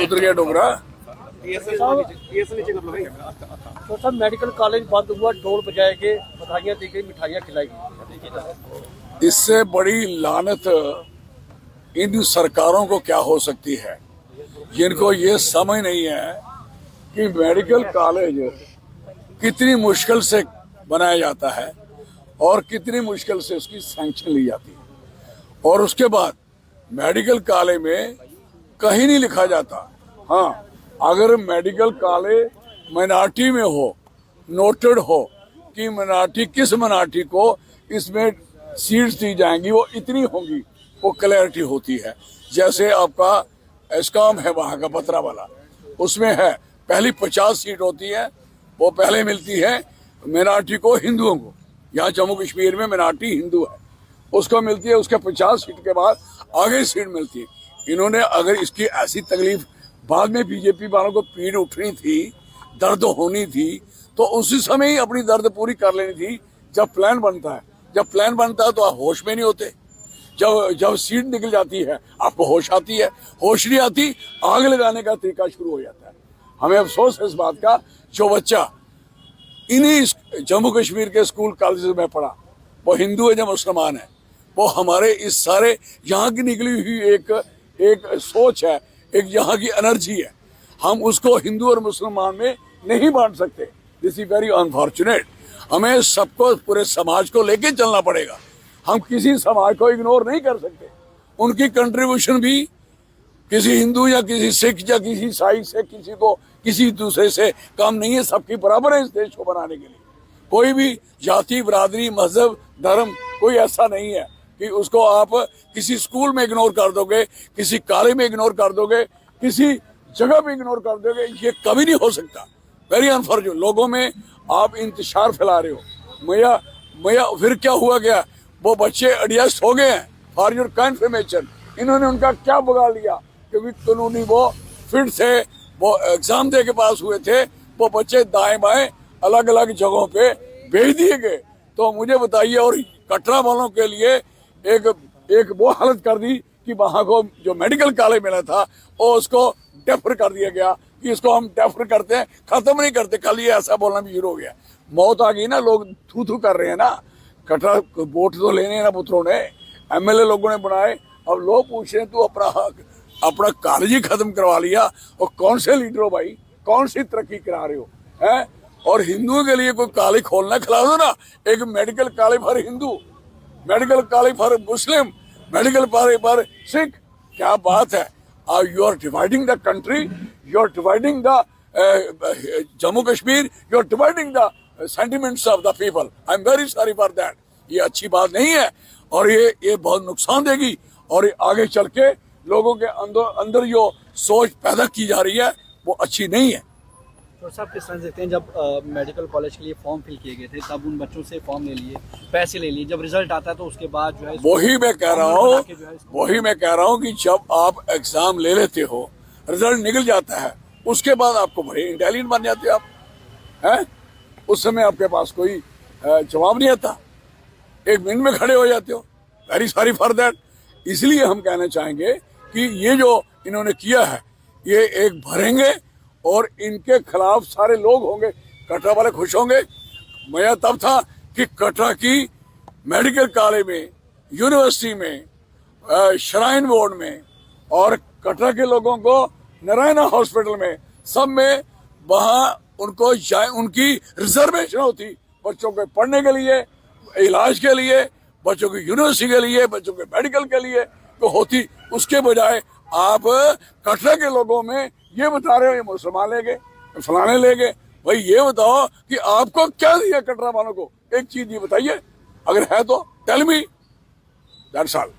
उतर गया डोगरा। तो सब मेडिकल कॉलेज बंद हुआ, ढोल बजाए गए, बधाइयाँ दी गई, मिठाइयाँ खिलाई गई। इससे बड़ी लानत इन सरकारों को क्या हो सकती है, जिनको ये समझ नहीं है कि मेडिकल कॉलेज कितनी मुश्किल से बनाया जाता है और कितनी मुश्किल से उसकी सैंक्शन ली जाती है। और उसके बाद मेडिकल कॉलेज में कहीं नहीं लिखा जाता, हाँ अगर मेडिकल कॉलेज माइनॉरिटी में हो, नोटेड हो कि मिनार्टी किस मिनार्टी को इसमें सीट्स दी जाएंगी, वो इतनी होंगी, वो क्लैरिटी होती है। जैसे आपका एस्कॉम है वहाँ का पतरा वाला, उसमें है पहली 50 सीट होती है, वो पहले मिलती है मिनार्टी को, हिंदुओं को। यहाँ जम्मू कश्मीर में मिनार्टी हिंदू है, उसको मिलती है, उसके 50 सीट के बाद आगे सीट मिलती है। इन्होंने अगर इसकी ऐसी तकलीफ बाद में बीजेपी वालों को पीड़ उठनी थी, दर्द होनी थी, तो उसी समय ही अपनी दर्द पूरी कर लेनी थी। जब प्लान बनता है, तो आप होश में नहीं होते। जब सीट निकल जाती है आपको होश आती है, होश नहीं आती आग लगाने का तरीका शुरू हो जाता है। हमें अफसोस है इस बात का, जो बच्चा इन्हीं जम्मू कश्मीर के स्कूल कॉलेज में पढ़ा, वो हिंदू है या मुसलमान है, वो हमारे इस सारे यहाँ की निकली हुई एक सोच है, एक यहाँ की एनर्जी है, हम उसको हिंदू और मुसलमान में नहीं बांट सकते। This is very unfortunate. हमें सबको, पूरे समाज को लेके चलना पड़ेगा। हम किसी समाज को इग्नोर नहीं कर सकते। उनकी कंट्रीब्यूशन भी किसी हिंदू या किसी सिख या किसी ईसाई से किसी दूसरे से कम नहीं है। सबकी बराबर है इस देश को बनाने के लिए। कोई भी जाति, बिरादरी, मजहब, धर्म कोई ऐसा नहीं है कि उसको आप किसी स्कूल में इग्नोर कर दोगे, किसी कॉलेज में इग्नोर कर दोगे, किसी जगह पे इग्नोर कर दोगे। ये कभी नहीं हो सकता। Very unfortunate. लोगों में आप इंतशार फैला रहे हो। मैया फिर क्या हुआ गया, वो बच्चे एडजस्ट हो गए हैं। फॉर योर कंफर्मेशन, इन्होंने उनका क्या बिगाड़ लिया, क्योंकि कानूनी वो फिर से वो एग्जाम दे के पास हुए थे, वो बच्चे दाएं बाएं अलग अलग जगहों पे भेज दिए गए। तो मुझे बताइए, और कटरा वालों के लिए एक वो हालत कर दी कि वहां को जो मेडिकल कॉलेज मिला था वो उसको डेफर कर दिया गया कि इसको हम डेफर करते हैं, खत्म नहीं करते। कल ये ऐसा बोलना भी शुरू हो गया। मौत आ गई ना, लोग थू कर रहे हैं ना। कटरा वोट तो लेने हैं ना पुत्रों ने, एमएलए लोगों ने बनाए। अब लोग पूछ रहे हैं तू अपना कॉलेज ही खत्म करवा लिया, और कौन से लीडर हो भाई, कौन सी तरक्की करा रहे हो हैं? और हिंदुओं के लिए कोई कॉलेज खोलना, खिला दो ना। एक medical college for Hindu, medical college for Muslim, medical college for Sikh. क्या बात है। You are dividing the country, you are dividing the Jammu Kashmir, you are dividing the sentiments of the people. I am very sorry for that. ये अच्छी बात नहीं है, और ये बहुत नुकसान देगी, और ये आगे चल के लोगों के अंदर जो सोच पैदा की जा रही है वो अच्छी नहीं है। तो सब किस तरह देखते हैं, जब मेडिकल कॉलेज के लिए फॉर्म फिल किए गए थे, तब उन बच्चों से फॉर्म ले लिए, पैसे ले लिए, जब रिजल्ट आता है तो उसके बाद जो है वही मैं कह रहा हूँ कि जब आप एग्जाम ले लेते हो, रिजल्ट निकल जाता है, उसके बाद आपको बड़े इंटेलिजेंट बन जाते हो आप, हैं? उस समय आपके पास कोई जवाब नहीं आता, एक मिनट में खड़े हो जाते हो। Very sorry for that. इसलिए हम कहना चाहेंगे कि ये जो इन्होंने किया है, ये एक भरेंगे और इनके खिलाफ सारे लोग होंगे। कटरा वाले खुश होंगे। मैं तब था कि कटरा की मेडिकल कॉलेज में, यूनिवर्सिटी में, श्राइन बोर्ड में, और कटरा के लोगों को नारायणा हॉस्पिटल में, सब में वहाँ उनको उनकी रिजर्वेशन होती, बच्चों के पढ़ने के लिए, इलाज के लिए, बच्चों की यूनिवर्सिटी के लिए, बच्चों के मेडिकल के लिए तो होती। उसके बजाय आप कटरा के लोगों में ये बता रहे हो ये मुसलमान ले गए, फलाने ले गए। भाई ये बताओ कि आपको क्या दिया कटरा वालों को, एक चीज ये बताइए, अगर है तो टेल मी, दैट्स ऑल।